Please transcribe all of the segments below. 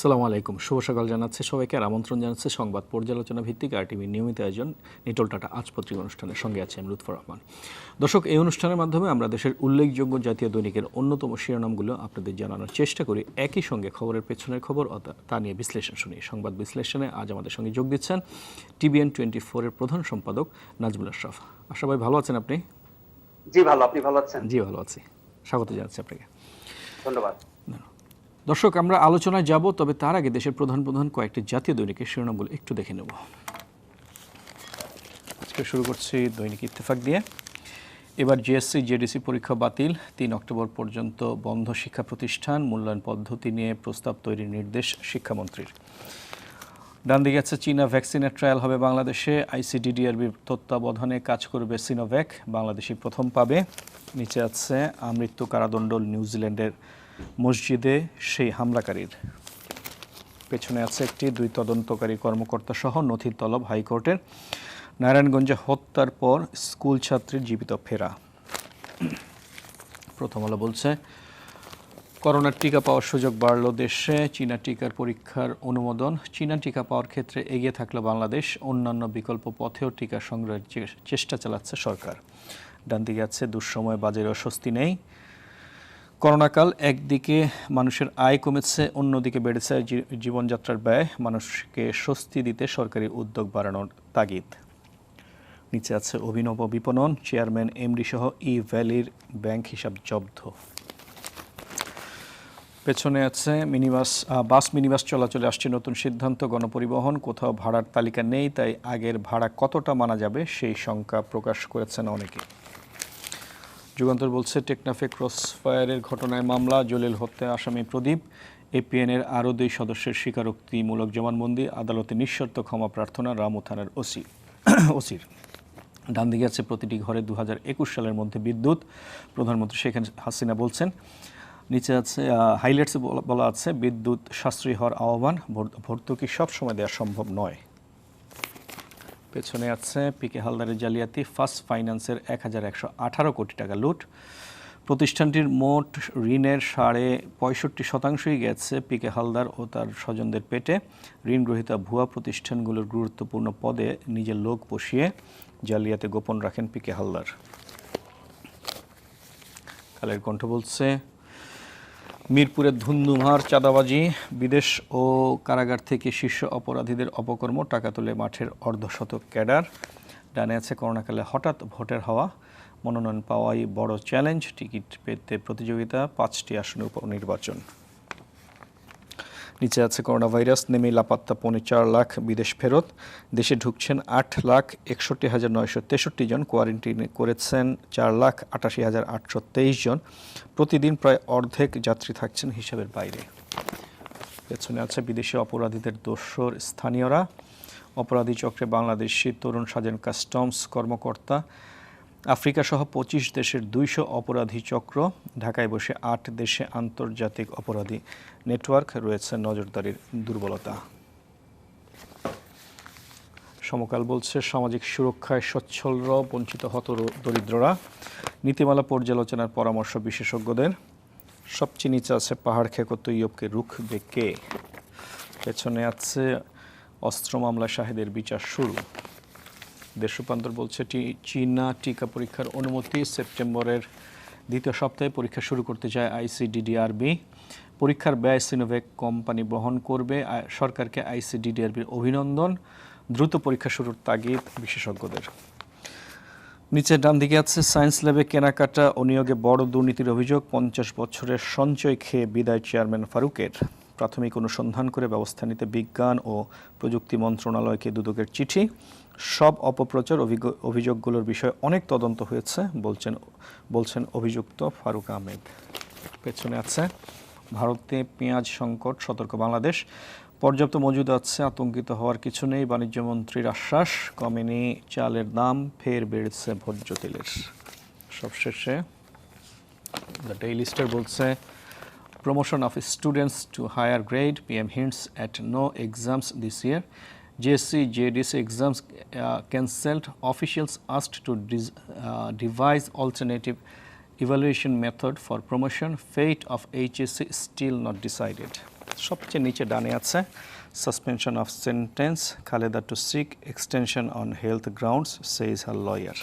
আসসালামু আলাইকুম, শুভ সকাল জানাচ্ছে সবাইকে আর আমন্ত্রণ জানাচ্ছে সংবাদ পর্যালোচনা ভিত্তিক আরটিভির নিয়মিত আয়োজন নিটল টাটা আজ পত্রিকা অনুষ্ঠানের সঙ্গে আছে আমি লুৎফর রহমান। দর্শক, এই অনুষ্ঠানের মাধ্যমে আমরা দেশের উল্লেখযোগ্য জাতীয় দৈনিকের অন্যতম শিরোনামগুলো আপনাদের জানানোর চেষ্টা করি, একই সঙ্গে খবরের পেছনের খবর তা নিয়ে বিশ্লেষণ শুনি। সংবাদ বিশ্লেষণে আজ আমাদের সঙ্গে যোগ দিচ্ছেন TVN 24-এর প্রধান সম্পাদক নাজমুল আশরাফ। আশা ভাই, ভালো আছেন আপনি? জি ভালো, আপনি ভালো আছেন? জি ভালো আছি, স্বাগত জানাচ্ছি আপনাকে। ধন্যবাদ। দর্শক, আমরা আলোচনায় যাব, তবে তার আগে দেশের প্রধান কয়েকটি জাতীয় দৈনিকের শিরোনামগুলো একটু দেখে নেব। আজকে শুরু করছি দৈনিক ইত্তেফাক দিয়ে। এবার জিএসসি জেডিসি পরীক্ষা বাতিল, 3 অক্টোবর পর্যন্ত বন্ধ শিক্ষা প্রতিষ্ঠান, মূল্যায়ন পদ্ধতি নিয়ে প্রস্তাব তৈরির নির্দেশ শিক্ষামন্ত্রীর। ডান দিকে আছে চীনা ভ্যাকসিনের ট্রায়াল হবে বাংলাদেশে, আইসিডিডিআরবির তত্ত্বাবধানে কাজ করবে সিনোভ্যাক, বাংলাদেশি প্রথম পাবে। নিচে আছে আমৃত্যু কারাদণ্ড নিউজিল্যান্ডের মসজিদে সেই হামলাকারীর। পেছনে আছে একটি 2 তদন্তকারী কর্মকর্তা সহ নথির তলব হাইকোর্টের। নারায়ণগঞ্জে হত্যার পর স্কুল ছাত্রীর জীবিত ফেরা। প্রথম আলো বলছে, করোনার টিকা পাওয়ার সুযোগ বাড়ল দেশে, চীনা টিকার পরীক্ষার অনুমোদন। চীনা টিকা পাওয়ার ক্ষেত্রে এগিয়ে থাকলো বাংলাদেশ, অন্যান্য বিকল্প পথেও টিকা সংগ্রহের চেষ্টা চালাচ্ছে সরকার। ডান দিকে আছে দুঃসময় বাজারে স্বস্তি নেই। করোনাকাল, একদিকে মানুষের আয় কমেছে, অন্যদিকে বেড়েছে জীবনযাত্রার ব্যয়, মানুষকে স্বস্তি দিতে সরকারি উদ্যোগ বাড়ানোর তাগিদ। নিচে আছে অভিনব বিপণন, চেয়ারম্যান এমডি সহ ভ্যালির ব্যাংক হিসাব জব্দ। পেছনে আছে বাস মিনিবাস চলাচলে আসছে নতুন সিদ্ধান্ত, গণপরিবহন কোথাও ভাড়ার তালিকা নেই, তাই আগের ভাড়া কতটা মানা যাবে সেই শঙ্কা প্রকাশ করেছেন অনেকে। যুগান্তর বলছে, টেকনাফে ক্রসফায়ারের ঘটনায় মামলা, জলিল হত্যায় আসামি প্রদীপ, এপিএনের আরও 2 সদস্যের স্বীকারোক্তিমূলক জবানবন্দি, আদালতে নিঃশর্ত ক্ষমা প্রার্থনা রামু থানার ওসির। ডান দিকে আছে প্রতিটি ঘরে 2021 সালের মধ্যে বিদ্যুৎ, প্রধানমন্ত্রী শেখ হাসিনা বলছেন। নিচে আছে হাইলাইটসে বলা আছে, বিদ্যুৎ সাশ্রয়ী হওয়ার আহ্বান, ভর্তুকি সব সময় দেওয়া সম্ভব নয়। পেছনে আছে পিকে হালদারের জালিয়াতি, ফার্স্ট ফাইন্যান্সের 1118 কোটি টাকা লুট। প্রতিষ্ঠানটির মোট ঋণের 65% গেছে পিকে হালদার ও তার স্বজনদের পেটে। ঋণ গ্রহীতা ভুয়া প্রতিষ্ঠানগুলোর গুরুত্বপূর্ণ পদে নিজের লোক বসিয়ে জালিয়াতি গোপন রাখেন পিকে হালদার। কালের কণ্ঠ বলছে, মিরপুরের ধুন্ধুমার চাঁদাবাজি, বিদেশ ও কারাগার থেকে শীর্ষ অপরাধীদের অপকর্ম, টাকা তুলে মাঠের অর্ধশতক ক্যাডার। ডানে আছে করোনাকালে হঠাৎ ভোটের হওয়া, মনোনয়ন পাওয়াই বড় চ্যালেঞ্জ, টিকিট পেতে প্রতিযোগিতা, 5টি আসনে উপনির্বাচন। নিচে আছে করোনা ভাইরাস, নেমে লাপাত্তা 4 লাখ বিদেশ ফেরত, দেশে ঢুকছেন 8,61,963 জন, কোয়ারেন্টিনে করেছেন 4,88,823 জন। প্রতিদিন প্রায় অর্ধেক যাত্রী থাকছেন হিসাবের বাইরে। পেছনে আছে বিদেশি অপরাধীদের দোসর স্থানীয়রা, অপরাধী চক্রে বাংলাদেশি তরুণ সাজেন কাস্টমস কর্মকর্তা। আফ্রিকা সহ 25 দেশের 200 অপরাধী চক্র, ঢাকায় বসে 8 দেশে আন্তর্জাতিক অপরাধী নেটওয়ার্ক, রয়েছে নজরদারির দুর্বলতা। সমকাল বলছে, সামাজিক সুরক্ষায় সচ্ছল বঞ্চিত হত দরিদ্ররা, নীতিমালা পর্যালোচনার পরামর্শ বিশেষজ্ঞদের। সবচেয়ে নিচে আছে পাহাড় খেকো তৈয়বকে রুখবে কে। পেছনে আছে অস্ত্র মামলা শাহেদের বিচার শুরু। দেশ রূপান্তর বলছে, চীনা টিকা পরীক্ষার অনুমতি, সেপ্টেম্বরের 2য় সপ্তাহে পরীক্ষা শুরু করতে চায় আইসিডিডিআরবি। পরীক্ষার ব্যয় সিনোভ্যাক কোম্পানি বহন করবে, সরকারকে আইসিডিডিআরবির অভিনন্দন, দ্রুত পরীক্ষা শুরুর তাগিদ বিশেষজ্ঞদের। নিচে ডান দিকে আছে সায়েন্স ল্যাবে কেনাকাটা ও নিয়োগে বড় দুর্নীতির অভিযোগ, 50 বছরের সঞ্চয় খেয়ে বিদায় চেয়ারম্যান ফারুকের। প্রাথমিক অনুসন্ধান করে ব্যবস্থা নিতে বিজ্ঞান ও প্রযুক্তি মন্ত্রণালয়কে দুদকের চিঠি। সব অপপ্রচার অভিযোগগুলোর বিষয়ে অনেক তদন্ত হয়েছে বলছেন অভিযুক্ত ফারুক আহমেদ। পেছনে আছে ভারতে পেঁয়াজ সংকট, সতর্ক বাংলাদেশ, পর্যাপ্ত মজুদ আছে, আতঙ্কিত হওয়ার কিছু নেই, বাণিজ্যমন্ত্রীর আশ্বাস, কমেনি চালের দাম, ফের বেড়েছে ভোজ্য তেলের। সবশেষে দ্য ডেইলি স্টার বলছে, promotion of students to higher grade, PM hints at no exams this year. JSC JDC exams cancelled, officials asked to devise alternative evaluation method for promotion, fate of HSC still not decided. সবচেয়ে নিচে ডানে আছে suspension of sentence, Khaleda to seek extension on health grounds says her lawyer.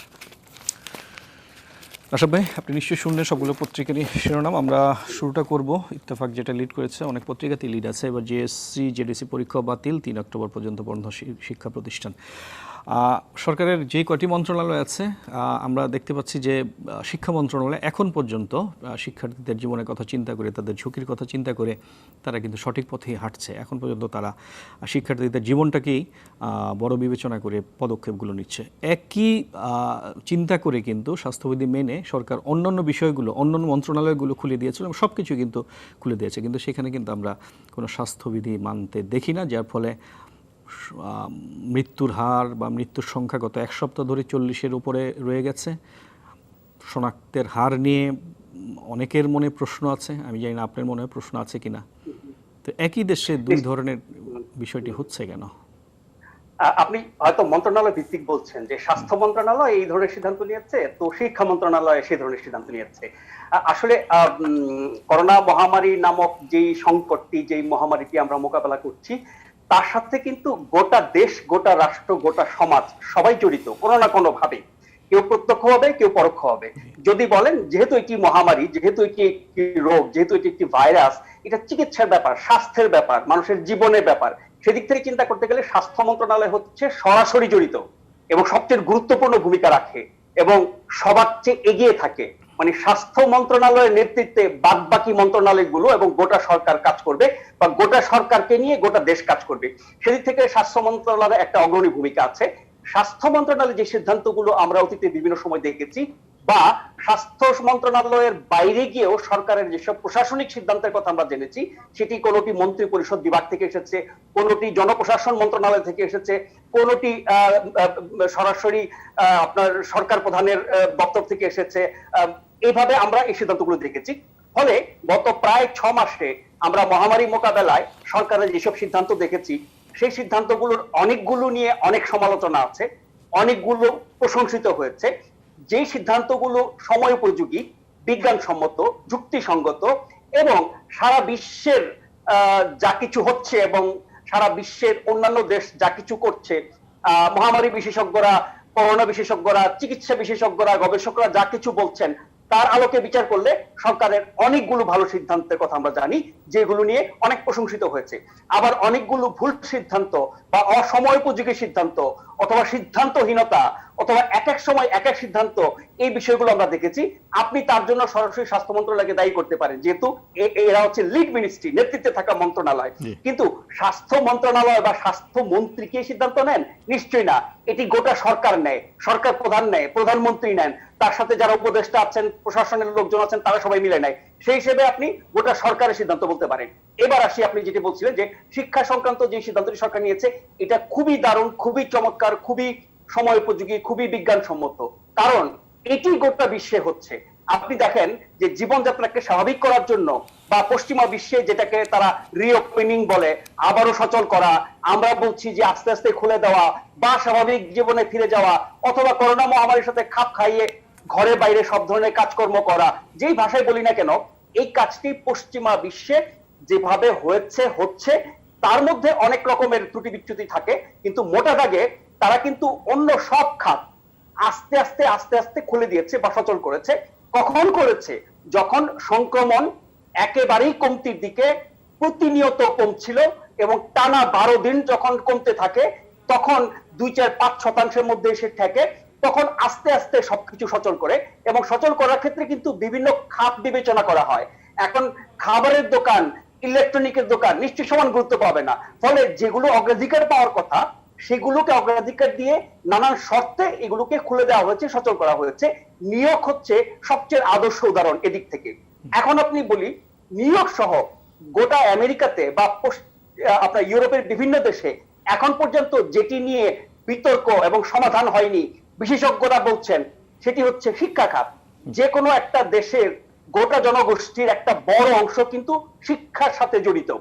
আশাব ভাই, আপনি নিশ্চয়ই শুনলেন সবগুলো পত্রিকারই শিরোনাম। আমরা শুরুটা করব, ইত্তেফাক যেটা লিড করেছে, অনেক পত্রিকাতেই লিড আছে। এবার জিএসসি জেডিসি পরীক্ষা বাতিল, 3 অক্টোবর পর্যন্ত বন্ধ শিক্ষা প্রতিষ্ঠান। সরকারের যে কয়টি মন্ত্রণালয় আছে, আমরা দেখতে পাচ্ছি যে শিক্ষা মন্ত্রণালয় এখন পর্যন্ত শিক্ষার্থীদের জীবনের কথা চিন্তা করে, তাদের ঝুঁকির কথা চিন্তা করে তারা কিন্তু সঠিক পথেই হাঁটছে। এখন পর্যন্ত তারা শিক্ষার্থীদের জীবনটাকেই বড় বিবেচনা করে পদক্ষেপগুলো নিচ্ছে। একই চিন্তা করে কিন্তু স্বাস্থ্যবিধি মেনে সরকার অন্যান্য বিষয়গুলো, অন্যান্য মন্ত্রণালয়গুলো খুলে দিয়েছিল এবং সব কিছু কিন্তু খুলে দিয়েছে, কিন্তু সেখানে কিন্তু আমরা কোনো স্বাস্থ্যবিধি মানতে দেখি না, যার ফলে মৃত্যুর হার বা মৃত্যুর সংখ্যা গত 1 সপ্তাহ ধরে 40-এর উপরে রয়ে গেছে। শনাক্তের হার নিয়ে অনেকের মনে প্রশ্ন আছে, আমি জানি না আপনার মনে প্রশ্ন আছে কিনা। তো একই দেশে দুই ধরনের বিষয়টি হচ্ছে কেন? আপনি হয়তো মন্ত্রণালয় ভিত্তিক বলছেন যে স্বাস্থ্য মন্ত্রণালয় এই ধরনের সিদ্ধান্ত নিয়েছে, তো শিক্ষা মন্ত্রণালয় সেই ধরনের সিদ্ধান্ত নিয়েছে। আসলে করোনা মহামারী নামক যেই সংকটটি, যেই মহামারীটি আমরা মোকাবেলা করছি, তার সাথে কিন্তু গোটা দেশ, গোটা রাষ্ট্র, গোটা সমাজ সবাই জড়িত কোনো না কোনো ভাবে, কেউ প্রত্যক্ষ হবে, কেউ পরোক্ষ হবে। যদি বলেন যেহেতু এটি মহামারী, যেহেতু এটি একটি রোগ, যেহেতু এটি একটি ভাইরাস, এটা চিকিৎসার ব্যাপার, স্বাস্থ্যের ব্যাপার, মানুষের জীবনের ব্যাপার, সেদিক থেকে চিন্তা করতে গেলে স্বাস্থ্য মন্ত্রণালয় হচ্ছে সরাসরি জড়িত এবং সবচেয়ে গুরুত্বপূর্ণ ভূমিকা রাখে এবং সবার চেয়ে এগিয়ে থাকে। মানে স্বাস্থ্য মন্ত্রণালয়ের নেতৃত্বে বাদবাকি মন্ত্রণালয়গুলো এবং গোটা সরকার কাজ করবে, বা গোটা সরকারকে নিয়ে গোটা দেশ কাজ করবে। সেদিক থেকে স্বাস্থ্য মন্ত্রণালয়ের একটা অগ্রণী ভূমিকা আছে। স্বাস্থ্য মন্ত্রণালয়ের যে সিদ্ধান্তগুলো আমরা অতীতে বিভিন্ন সময় দেখেছি, বা স্বাস্থ্য মন্ত্রণালয়ের বাইরে গিয়েও সরকারের যেসব প্রশাসনিক সিদ্ধান্তের কথা আমরা জেনেছি, সেটি কোনটি মন্ত্রী পরিষদ বিভাগ থেকে এসেছে, কোনটি জনপ্রশাসন মন্ত্রণালয় থেকে এসেছে, কোনটি সরাসরি আপনার সরকার প্রধানের দপ্তর থেকে এসেছে। এইভাবে আমরা এই সিদ্ধান্তগুলো দেখেছি। ফলে গত প্রায় 6 মাসে আমরা মহামারী মোকাবেলায় সরকারের যেসব সিদ্ধান্ত দেখেছি, সেই সিদ্ধান্তগুলোর অনেকগুলো নিয়ে অনেক সমালোচনা আছে, অনেকগুলো প্রশংসিত হয়েছে। যে সিদ্ধান্তগুলো সময় উপযোগী, বিজ্ঞানসম্মত, যুক্তিসঙ্গত এবং সারা বিশ্বের যা কিছু হচ্ছে এবং সারা বিশ্বের অন্যান্য দেশ যা কিছু করছে, মহামারী বিশেষজ্ঞরা, করোনা বিশেষজ্ঞরা, চিকিৎসা বিশেষজ্ঞরা, গবেষকরা যা কিছু বলছেন, তার আলোকে বিচার করলে সরকারের অনেকগুলো ভালো সিদ্ধান্তের কথা আমরা জানি, যেগুলো নিয়ে অনেক প্রশংসিত হয়েছে। আবার অনেকগুলো ভুল সিদ্ধান্ত বা অসময়োপযোগী সিদ্ধান্ত অথবা সিদ্ধান্তহীনতা অথবা এক এক সময় এক এক সিদ্ধান্ত, এই বিষয়গুলো আমরা দেখেছি। আপনি তার জন্য সরাসরি স্বাস্থ্য মন্ত্রণালয়কে দায়ী করতে পারেন, যেহেতু এরা হচ্ছে লিড মিনিস্ট্রি, নেতৃত্বে থাকা মন্ত্রণালয়। কিন্তু স্বাস্থ্য মন্ত্রণালয় বা স্বাস্থ্য মন্ত্রী কি সিদ্ধান্ত নেন? নিশ্চয়ই না। এটি গোটা সরকার নেয়, সরকার প্রধান নেয়, প্রধানমন্ত্রী নেন, তার সাথে যারা উপদেষ্টা আছেন, প্রশাসনের লোকজন আছেন, তারা সবাই মিলে নেয়। সেই হিসেবে আপনি গোটা সরকারের সিদ্ধান্ত বলতে পারেন। এবার আসি, আপনি যেটি বলছিলেন যে শিক্ষা সংক্রান্ত যে সিদ্ধান্তটি সরকার নিয়েছে, এটা খুবই দারুণ, খুবই চমৎকার, খুবই সময় উপযোগী, খুবই বিজ্ঞানসম্মত। কারণ এটি গোটা বিশ্বে হচ্ছে। আপনি দেখেন যে জীবনযাত্রাকে স্বাভাবিক করার জন্য বা পশ্চিমা বিশ্বে যেটাকে তারা রিওপেনিং বলে, আবারও সচল করা, আমরা বলছি যে আস্তে আস্তে খুলে দেওয়া বা স্বাভাবিক জীবনে ফিরে যাওয়া, অথবা করোনা মহামারীর সাথে খাপ খাইয়ে ঘরে বাইরে সব ধরনের কাজকর্ম করা, যেই ভাষায় বলি না কেন, এই কাজটি পশ্চিমা বিশ্বে যেভাবে হচ্ছে, তার মধ্যে অনেক রকমের ত্রুটি বিচ্যুতি থাকে, কিন্তু মোটা দাগে তারা কিন্তু অন্য সব খাত আস্তে আস্তে খুলে দিয়েছে বা সচল করেছে। কখন করেছে? যখন সংক্রমণ একেবারেই কমতির দিকে, প্রতিনিয়ত কমছিল এবং টানা 12 দিন যখন কমতে থাকে, তখন 2-4-5% মধ্যে এসে ঠেকে, তখন আস্তে আস্তে সবকিছু সচল করে। এবং সচল করার ক্ষেত্রে কিন্তু বিভিন্ন খাত বিবেচনা করা হয়। এখন খাবারের দোকান, ইলেকট্রনিকের দোকান নিশ্চয়ই সমান গুরুত্ব পাবে না। ফলে যেগুলো অগ্রাধিকার পাওয়ার কথা, সেগুলোকে অগ্রাধিকার দিয়ে নানান শর্তে এগুলোকে খুলে দেওয়া হয়েছে, সচল করা হয়েছে। নিয়োগ হচ্ছে সবচেয়ে আদর্শ উদাহরণ এদিক থেকে। এখন আপনি বলি, নিয়োগ সহ গোটা আমেরিকাতে বা আপনার ইউরোপের বিভিন্ন দেশে এখন পর্যন্ত যেটি নিয়ে বিতর্ক এবং সমাধান হয়নি, বিশেষজ্ঞরা বলছেন সেটি হচ্ছে শিক্ষা খাত। যে কোনো একটা দেশের গোটা জনগোষ্ঠীর একটা বড় অংশ কিন্তু শিক্ষার সাথে জড়িত।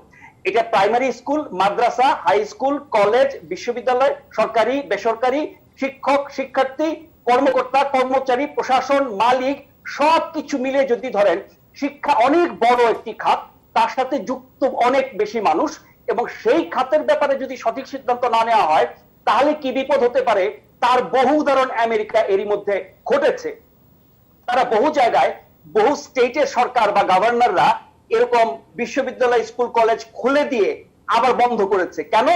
এটা প্রাইমারি স্কুল, মাদ্রাসা, হাই স্কুল, কলেজ, বিশ্ববিদ্যালয়, সরকারি, বেসরকারি, শিক্ষক, শিক্ষার্থী, কর্মকর্তা, কর্মচারী, প্রশাসন, মালিক, সবকিছু মিলে যদি ধরেন, শিক্ষা অনেক বড় একটি খাত তার সাথে যুক্ত অনেক বেশি মানুষ, এবং সেই খাতের ব্যাপারে যদি সঠিক সিদ্ধান্ত না নেওয়া হয় তাহলে কি বিপদ হতে পারে তার বহু উদাহরণ আমেরিকা এরই মধ্যে ঘটেছে। তারা বহু জায়গায়, বহু স্টেটের সরকার বা গভর্নররা এরকম বিশ্ববিদ্যালয়, স্কুল, কলেজ খুলে দিয়ে আবার বন্ধ করেছে। কেন?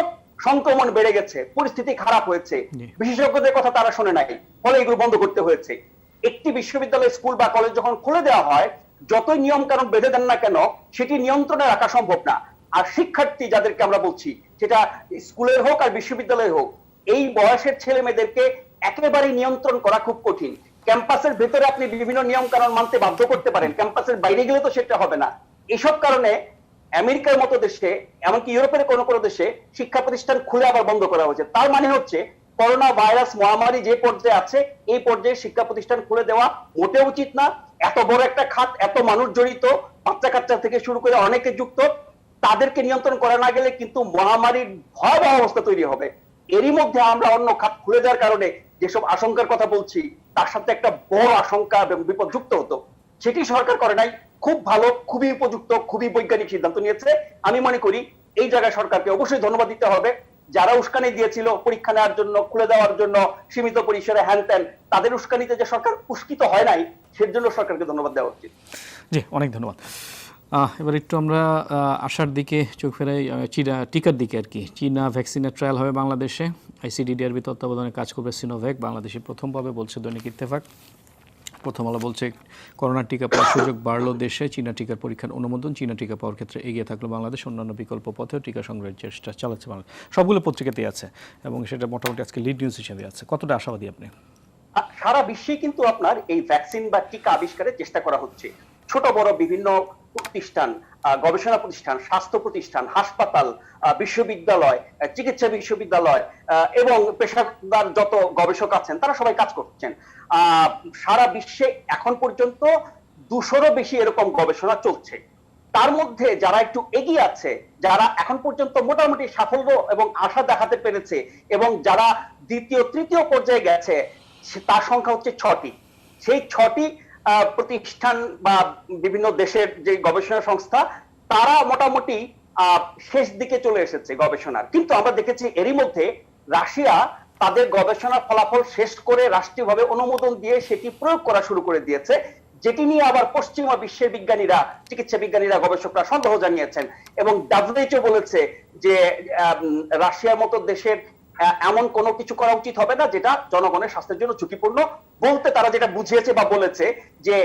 সংক্রমণ বেড়ে গেছে, পরিস্থিতি খারাপ হয়েছে, বিশেষজ্ঞদের কথা তারা শোনে নাই, ফলে এগুলো বন্ধ করতে হয়েছে। একটি বিশ্ববিদ্যালয়, স্কুল বা কলেজ যখন খুলে দেওয়া হয়, যতই নিয়ম কানুন বেঁধে দেন না কেন সেটি নিয়ন্ত্রণে রাখা সম্ভব না। আর শিক্ষার্থী যাদেরকে আমরা বলছি, সেটা স্কুলের হোক আর বিশ্ববিদ্যালয়ের হোক, এই বয়সের ছেলে মেয়েদেরকে একেবারেই নিয়ন্ত্রণ করা খুব কঠিন। ক্যাম্পাসের ভেতরে আপনি বিভিন্ন নিয়ম কানুন মানতে বাধ্য করতে পারেন, ক্যাম্পাসের বাইরে গেলে তো সেটা হবে না। এসব কারণে আমেরিকার মতো দেশে, এমনকি ইউরোপের কোন কোন দেশে শিক্ষা প্রতিষ্ঠান খুলে আবার বন্ধ করা হয়েছে। তার মানে হচ্ছে করোনা ভাইরাস মহামারী যে পর্যায়ে আছে, এই পর্যায়ে শিক্ষা প্রতিষ্ঠান খুলে দেওয়া মোটেও উচিত না। এত বড় একটা খাত, এত মানুষ জড়িত, বাচ্চা কাচ্চা থেকে শুরু করে অনেকে যুক্ত, তাদেরকে নিয়ন্ত্রণ করা না গেলে কিন্তু মহামারীর ভয়াবহ অবস্থা তৈরি হবে। এরই মধ্যে আমরা অন্য খাত খুলে দেওয়ার কারণে যেসব আশঙ্কার কথা বলছি, তার সাথে একটা বড় আশঙ্কা এবং বিপদ যুক্ত হতো, সেটি সরকার করে নাই। খুব ভালো, খুবই উপযুক্ত, খুবই বৈজ্ঞানিক সিদ্ধান্ত নিয়েছে। আমি মনে করি এই জায়গায় সরকারকে অবশ্যই ধন্যবাদ দিতে হবে। যারা উস্কানি দিয়েছিল পরীক্ষা নেওয়ার জন্য, খুলে দেওয়ার জন্য, সীমিত পরিসরে হ্যান ত্যান, তাদের উস্কানিতে যে সরকার উস্কিত হয় নাই, সেজন্য সরকারকে ধন্যবাদ দেওয়া উচিত। জি, অনেক ধন্যবাদ। এবার একটু আমরা আশার দিকে চোখ ফেরাই, চীনা টিকার দিকে আর কি। চীনা ভ্যাকসিনের ট্রায়াল হবে বাংলাদেশে, আইসিডিডিআরবি তত্ত্বাবধানে কাজ করবে সিনোভ্যাক, বাংলাদেশে প্রথম পাবে বলছে দৈনিক ইত্তেফাক। প্রথম আলো বলছে করোনার টিকা পাওয়ার সুযোগ বাড়লো দেশে, চীনা টিকার পরীক্ষার অনুমোদন, চীনা টিকা পাওয়ার ক্ষেত্রে এগিয়ে থাকলো বাংলাদেশ, অন্যান্য বিকল্প পথেও টিকা সংগ্রহের চেষ্টা চালাচ্ছে বাংলাদেশ। সবগুলো পত্রিকাতেই আছে এবং সেটা মোটামুটি আজকে লিড নিউজ হিসেবে আছে। কতটা আশাবাদী আপনি? সারা বিশ্বে কিন্তু আপনার এই ভ্যাকসিন বা টিকা আবিষ্কারের চেষ্টা করা হচ্ছে। ছোট বড় বিভিন্ন প্রতিষ্ঠান, গবেষণা প্রতিষ্ঠান, স্বাস্থ্য প্রতিষ্ঠান, হাসপাতাল, বিশ্ববিদ্যালয়, চিকিৎসা বিশ্ববিদ্যালয় এবং পেশাদার যত গবেষক আছেন তারা সবাই কাজ করছেন। সারা বিশ্বে এখন পর্যন্ত 200-রও বেশি এরকম গবেষণা চলছে। তার মধ্যে যারা একটু এগিয়ে আছে, যারা এখন পর্যন্ত মোটামুটি সাফল্য এবং আশা দেখাতে পেরেছে এবং যারা দ্বিতীয় তৃতীয় পর্যায়ে গেছে, তার সংখ্যা হচ্ছে 6টি। সেই 6টি প্রতিষ্ঠান বা বিভিন্ন দেশের যে গবেষণা সংস্থা, তারা মোটামুটি শেষ দিকে চলে এসেছে গবেষণার। কিন্তু আমরা দেখেছি এরই মধ্যে রাশিয়া তাদের গবেষণার ফলাফল শেষ করে রাষ্ট্রীয়ভাবে অনুমোদন দিয়ে সেটি প্রয়োগ করা শুরু করে দিয়েছে, যেটি নিয়ে আবার পশ্চিমা বিশ্বের বিজ্ঞানীরা, চিকিৎসা বিজ্ঞানীরা, গবেষকরা সন্দেহ জানিয়েছেন। এবং WHO বলেছে যে রাশিয়ার মতো দেশের এমন কোনো কিছু করা উচিত হবে না যেটা জনগণের স্বাস্থ্যের জন্য ঝুঁকিপূর্ণ। বলতে তারা যেটা বুঝিয়েছে বা বলেছে যে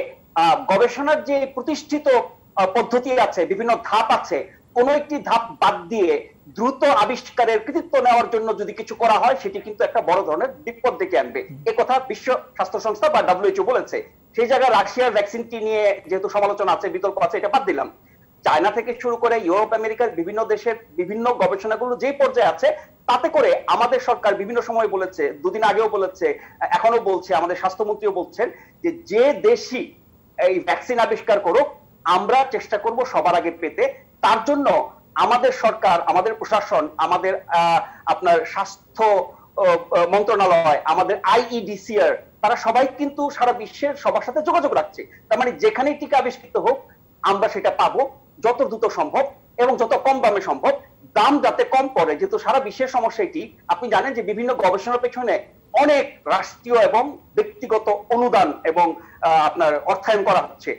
গবেষণার যে প্রতিষ্ঠিত পদ্ধতি আছে, বিভিন্ন ধাপ আছে, কোনো একটি ধাপ বাদ দিয়ে দ্রুত আবিষ্কারের কৃতিত্ব নেওয়ার জন্য যদি কিছু করা হয়, সেটি কিন্তু একটা বড় ধরনের বিপদ ডেকে আনবে। এ কথা বিশ্ব স্বাস্থ্য সংস্থা বা WHO বলেছে। সেই জায়গায় রাশিয়ার ভ্যাকসিনটি নিয়ে যেহেতু সমালোচনা আছে, বিতর্ক আছে, এটা বাদ দিলাম। চায়না থেকে শুরু করে ইউরোপ, আমেরিকার বিভিন্ন দেশের বিভিন্ন গবেষণাগুলো যে পর্যায়ে আছে, তাতে করে আমাদের সরকার বিভিন্ন সময় বলেছে, দুদিন আগেও বলেছে, এখনো বলছে, আমাদের স্বাস্থ্যমন্ত্রীও বলছেন যে যে দেশই এই ভ্যাকসিন আবিষ্কার করুক, আমরা চেষ্টা করব সবার আগে পেতে। তার জন্য আমাদের সরকার, আমাদের প্রশাসন, আমাদের আপনার স্বাস্থ্য মন্ত্রণালয়, আমাদের IEDCR, তারা সবাই কিন্তু সারা বিশ্বের সবার সাথে যোগাযোগ রাখছে। তার মানে যেখানেই টিকা আবিষ্কৃত হোক, আমরা সেটা পাবো যত দ্রুত সম্ভব এবং যত কম দামে সম্ভব। দাম যাতে কম পড়ে, যেহেতু সারা বিশ্বের সমস্যা এটি। আপনি জানেন যে বিভিন্ন গবেষণার পেছনে অনেক রাষ্ট্রীয় এবং ব্যক্তিগত অনুদান এবং আপনার অর্থায়ন করা হচ্ছে।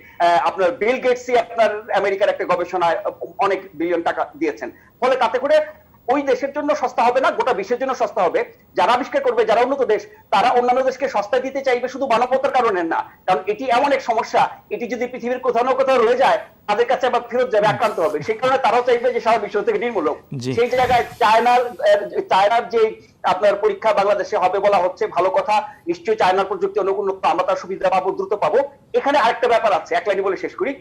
আপনার বিল গেটসই আপনার আমেরিকার একটা গবেষণায় অনেক বিলিয়ন টাকা দিয়েছেন। ফলে তাতে করে ওই দেশের জন্য সস্তা হবে না, গোটা বিশ্বের জন্য সস্তা হবে। যারা আবিষ্কার করবে, যারা উন্নত দেশ, তারা অন্যান্য দেশকে সস্তায় দিতে চাইবে শুধু মানবতার কারণে না। কারণ এটি এমন এক সমস্যা, এটি যদি পৃথিবীর কোথাও না কোথাও রয়ে যায়, তাদের কাছে আবার ফেরত যাবে, আক্রান্ত হবে। সেই কারণে তারাও চাইবে যে সারা বিশ্ব থেকে নির্মূলক। সেই জায়গায় চায়নার যে আপনার পরীক্ষা বাংলাদেশে হবে বলা হচ্ছে, ভালো কথা। নিশ্চয়ই চায়নার প্রযুক্তি অনেক উন্নত, আমরা তার সুবিধা পাবো, দ্রুত পাবো। এখানে আরেকটা ব্যাপার আছে, এক লাইনে বলে শেষ করি।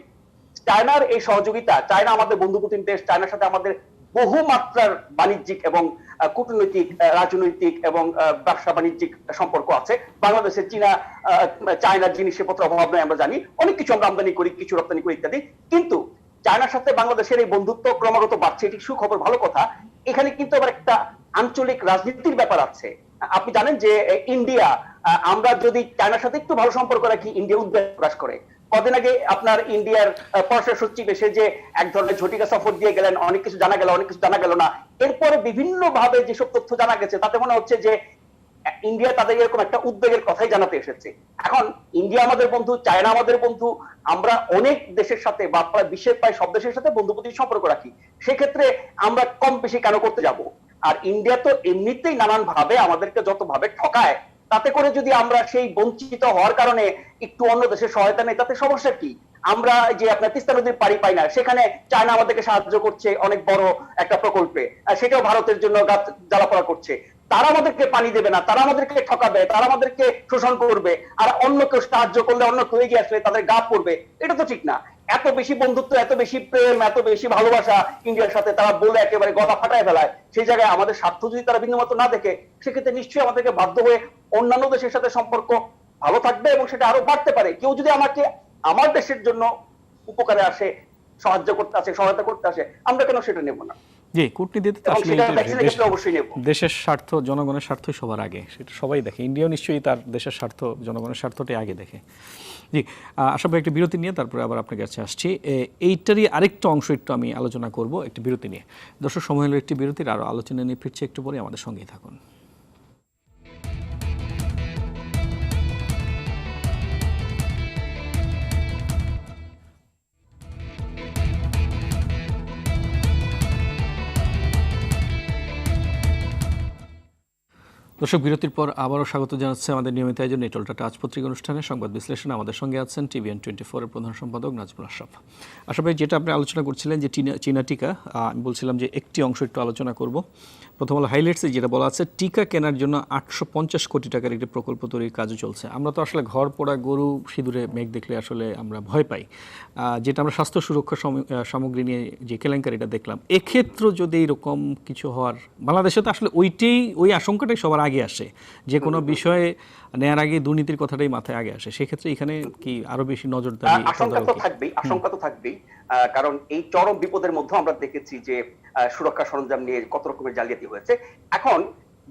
চায়নার এই সহযোগিতা, চায়না আমাদের বন্ধুপ্রতিম দেশ, চায়নার সাথে আমাদের বহু মাত্রার বাণিজ্যিক এবং কূটনৈতিক, রাজনৈতিক এবং ব্যবসা বাণিজ্যিক সম্পর্ক আছে। বাংলাদেশের চায়নার জিনিসপত্র অভাব নয়, আমরা জানি। অনেক কিছু আমরা আমদানি করি, কিছু রপ্তানি করি ইত্যাদি। কিন্তু চায়নার সাথে বাংলাদেশের এই বন্ধুত্ব ক্রমাগত বাড়ছে, এটি সুখবর, ভালো কথা। এখানে কিন্তু আবার একটা আঞ্চলিক রাজনীতির ব্যাপার আছে। আপনি জানেন যে ইন্ডিয়া, আমরা যদি চায়নার সাথে একটু ভালো সম্পর্ক রাখি, ইন্ডিয়া উদ্বেগ প্রকাশ করে। কদিন আগে আপনার ইন্ডিয়ার পররাষ্ট্র সচিব এসে যে এক ধরনের ঝটিকা সফর দিয়ে গেলেন, অনেক কিছু জানা গেল, অনেক কিছু জানা গেল না। এরপরে বিভিন্ন ভাবে যেসব তথ্য জানা গেছে তাতে মনে হচ্ছে যে ইন্ডিয়া তাদের এরকম একটা উদ্বেগের কথাই জানাতে এসেছে। এখন ইন্ডিয়া আমাদের বন্ধু, চায়না আমাদের বন্ধু, আমরা অনেক দেশের সাথে বা বিশ্বের প্রায় সব দেশের সাথে বন্ধুপ্রতিম সম্পর্ক রাখি। সেক্ষেত্রে আমরা কম বেশি কেন করতে যাব? আর ইন্ডিয়া তো এমনিতেই নানান ভাবে আমাদেরকে যত ভাবে ঠকায়, তাতে করে যদি আমরা সেই বঞ্চিত হওয়ার কারণে একটু অন্য দেশের সহায়তা নেই, তাতে সমস্যা কি? আমরা যে আপনার তিস্তা নদীর পাড়ি পাই না, সেখানে চায়না আমাদেরকে সাহায্য করছে অনেক বড় একটা প্রকল্পে, সেটাও ভারতের জন্য গাছ জ্বালাপোড়া করছে। তারা আমাদেরকে পানি দেবে না, তারা আমাদেরকে ঠকাবে, তারা আমাদেরকে শোষণ করবে, আর অন্য কেউ সাহায্য করলে, অন্য কেউ এগিয়ে আসলে তাদের গা পড়বে। এটা তো ঠিক না। এত বেশি বন্ধুত্ব, এত বেশি প্রেম, এত বেশি ভালোবাসা ইন্ডিয়ার সাথে, তারা বলে একেবারে গলা ফাটায় ফেলায়। সেই জায়গায় আমাদের স্বার্থ যদি তারা বিন্দুমাত্র না দেখে, সেক্ষেত্রে নিশ্চয়ই আমাদেরকে বাধ্য হয়ে অন্যান্য দেশের সাথে সম্পর্ক ভালো থাকবে এবং সেটা আরো বাড়তে পারে। কেউ যদি আমাকে আমার দেশের জন্য উপকারে আসে, সাহায্য করতে আসে, সহায়তা করতে আসে, আমরা কেন সেটা নেব না? জি, কূটনীতিতে তো আসলে অবশ্যই নেব। দেশের স্বার্থ, জনগণের স্বার্থই সবার আগে, সেটা সবাই দেখে। ইন্ডিয়াও নিশ্চয়ই তার দেশের স্বার্থ, জনগণের স্বার্থটাই আগে দেখে। জি, আশা একটি বিরতি নিয়ে তারপরে আবার আপনার কাছে আসছি। এইটারই আরেকটা অংশ একটু আমি আলোচনা করব একটি বিরতি নিয়ে। দর্শক, সময় হলো একটি বিরতির, আরও আলোচনা নিয়ে ফিরছি একটু পরে, আমাদের সঙ্গেই থাকুন। দর্শক, বিরতির পর আবারও স্বাগত জানাচ্ছে আমাদের নিয়মিত আয়োজন নিটল টাটা আজ পত্রিকা অনুষ্ঠানে সংবাদ বিশ্লেষণ। আমাদের সঙ্গে আছেন TVN24 এর প্রধান সম্পাদক নাজমুল আশরাফ। আশরাফ ভাই, যেটা আপনি আলোচনা করছিলেন যে চীনা টিকা, আমি বলছিলাম যে একটি অংশ একটু আলোচনা করব। প্রথম হলো হাইলাইটসে যেটা বলা আছে, টিকা কেনার জন্য 850 কোটি টাকার একটি প্রকল্প তৈরির কাজও চলছে। আমরা তো আসলে ঘর পোড়া গরু সিঁদুরে মেঘ দেখলে আসলে আমরা ভয় পাই। যেটা আমরা স্বাস্থ্য সুরক্ষা সামগ্রী নিয়ে যে কেলেঙ্কারিটা দেখলাম, এক্ষেত্রে যদি এরকম কিছু হওয়ার, বাংলাদেশে তো আসলে ওই আশঙ্কাটাই সবার আগে আসে, যে কোনো বিষয়ে নেয়ার আগে দুর্নীতির কথাটাই মাথায় আগে আসে। সেক্ষেত্রে এখানে কি আরো বেশি নজরদারি? আশঙ্কা তো থাকবেই, কারণ এই চরম বিপদের মধ্যে আমরা দেখেছি যে সুরক্ষা সরঞ্জাম নিয়ে কত রকমের জালিয়াতি হয়েছে। এখন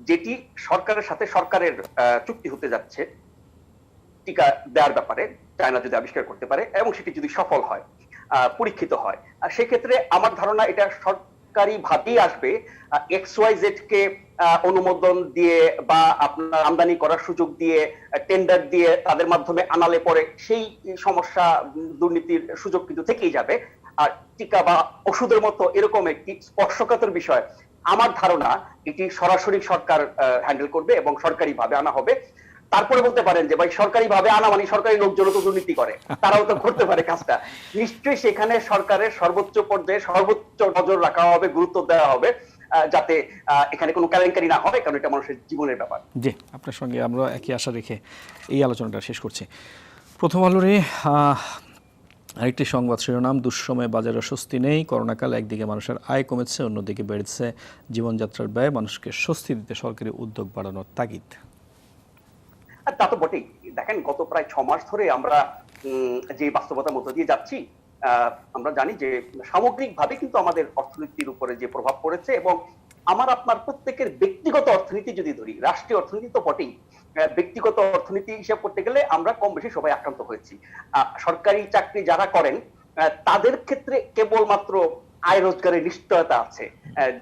যেটি সরকারের সাথে সরকারের চুক্তি হতে যাচ্ছে টিকা দেওয়ার ব্যাপারে, চায়না যদি আবিষ্কার করতে পারে এবং সেটি যদি সফল হয়, পরীক্ষিত হয়, সেক্ষেত্রে আমার ধারণা এটা সরকারি ভাবেই আসবে। XYZ কে অনুমোদন দিয়ে বা আপনার আমদানি করার সুযোগ দিয়ে, টেন্ডার দিয়ে তাদের মাধ্যমে আনালে পরে সেই সমস্যা, দুর্নীতির সুযোগ কিন্তু থেকেই যাবে। আর টিকা বা ওষুধের মতো এরকম একটি স্পর্শকাতর বিষয়, আমার ধারণা এটি সরাসরি সরকার হ্যান্ডেল করবে এবং সরকারি ভাবে আনা হবে। তারপরে বলতে পারেন যে ভাই সরকারি ভাবে আনা মানে সরকারি লোকজন তো দুর্নীতি করে, তারাও তো করতে পারে কাজটা। নিশ্চয়ই সেখানে সরকারের সর্বোচ্চ পর্যায়ে সর্বোচ্চ নজর রাখা হবে, গুরুত্ব দেওয়া হবে, যাতে এখানে কোনো কেলেঙ্কারি না হয়, কারণ এটা মানুষের জীবনের ব্যাপার। জি, আপনার সঙ্গে আমরা একই আশা রেখে এই আলোচনাটা শেষ করছি। প্রথম আলোরে আরেকটি সংবাদ শিরোনাম, দুঃসময়ে বাজারে স্বস্তি নেই। করোনাকালে একদিকে মানুষের আয় কমেছে, অন্যদিকে বেড়েছে জীবনযাত্রার ব্যয়। মানুষকে স্বস্তি দিতে সরকারি উদ্যোগ বাড়ানোর তাগিদ। তা তো বটেই। দেখেন, গত প্রায় 6 মাস ধরে আমরা যে বাস্তবতার মধ্য দিয়ে যাচ্ছি, আমরা জানি যে সামগ্রিকভাবে কিন্তু আমাদের অর্থনীতির উপরে যে প্রভাব পড়েছে, এবং আমার আপনার প্রত্যেকের ব্যক্তিগত অর্থনীতি যদি ধরি, রাষ্ট্রীয় অর্থনীতি তো বটেই, ব্যক্তিগত অর্থনীতি হিসাব করতে গেলে আমরা কম বেশি সবাই আক্রান্ত হয়েছি। সরকারি চাকরি যারা করেন তাদের ক্ষেত্রে কেবলমাত্র আয় রোজগারের নিশ্চয়তা আছে।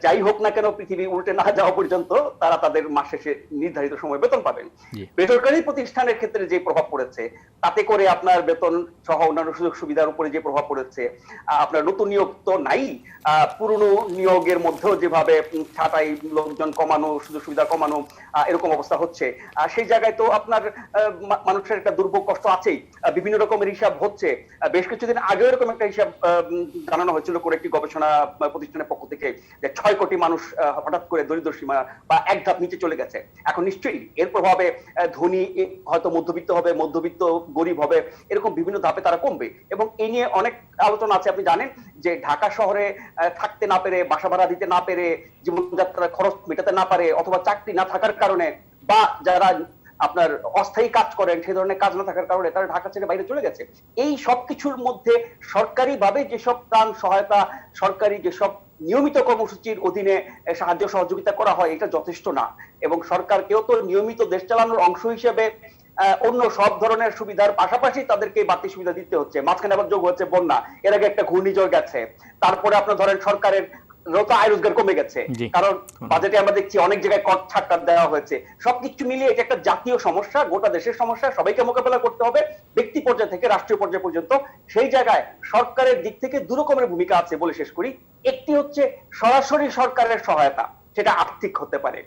যাই হোক না কেন, পৃথিবী উল্টে না যাওয়া পর্যন্ত তারা তাদের মাস শেষে নির্ধারিত সময় বেতন পাবেন। বেসরকারি প্রতিষ্ঠানের ক্ষেত্রে যে প্রভাব পড়েছে, তাতে করে আপনার বেতন সহ অন্যান্য সুযোগ সুবিধার উপরে যে প্রভাব পড়েছে, আপনার নতুন নিয়োগ তো নাই, পুরনো নিয়োগের মধ্যেও যেভাবে ছাঁটাই, লোকজন কমানো, সুযোগ সুবিধা কমানো, এরকম অবস্থা হচ্ছে, সেই জায়গায় তো আপনার মানুষের একটা দুর্ভোগ কষ্ট আছেই। বিভিন্ন রকমের হিসাব হচ্ছে। বেশ কিছুদিন আগে এরকম একটা হিসাব জানানো হয়েছিল করে একটি গবেষণা প্রতিষ্ঠানের পক্ষ থেকে, যে 6 কোটি মানুষ হঠাৎ করে দরিদ্র সীমা বা এক ধাপ নিচে চলে গেছে। এখন নিশ্চয়ই এর প্রভাবে ধনী হয়তো মধ্যবিত্ত হবে, মধ্যবিত্ত গরিব হবে, এরকম বিভিন্ন ধাপে তারা কমবে। এবং এই নিয়ে অনেক আলোচনা আছে। আপনি জানেন যে ঢাকা শহরে থাকতে না পেরে, বাসা ভাড়া দিতে না পেরে, জীবনযাত্রার খরচ মেটাতে না পারে, অথবা চাকরি না থাকার কারণে, বা যারা আপনার অস্থায়ী কাজ করেন, সেই ধরনের কাজ না থাকার কারণে তারা ঢাকা ছেড়ে বাইরে চলে গেছে। এই সব কিছুর মধ্যে সরকারি ভাবে যেসব ত্রাণ সহায়তা, সরকারি যেসব নিয়মিত কর্মসূচির অধীনে সাহায্য সহযোগিতা করা হয়, এটা যথেষ্ট না। এবং সরকারকেও তো নিয়মিত দেশ চালানোর অংশ হিসেবে অন্য সব ধরনের সুবিধার পাশাপাশি তাদেরকে বাড়তি সুবিধা দিতে হচ্ছে। মাঝখানে আবার যোগ হচ্ছে বন্যা, এর আগে একটা ঘূর্ণিঝড় গেছে, তারপরে আপনার ধরেন সরকারের আয় রোজগার কমে গেছে, কারণ বাজেটে আমরা দেখছি অনেক জায়গায় কর ছাড় দেওয়া হয়েছে। সবকিছু মিলিয়ে এটা একটা জাতীয় সমস্যা, গোটা দেশের সমস্যা, সবাইকে মোকাবেলা করতে হবে ব্যক্তি পর্যায় থেকে রাষ্ট্রীয় পর্যায় পর্যন্ত। সেই জায়গায় সরকারের দিক থেকে দু রকমের ভূমিকা আছে বলে শেষ করি। একটি হচ্ছে সরাসরি সরকারের সহায়তা, সেটা আর্থিক হতে পারে।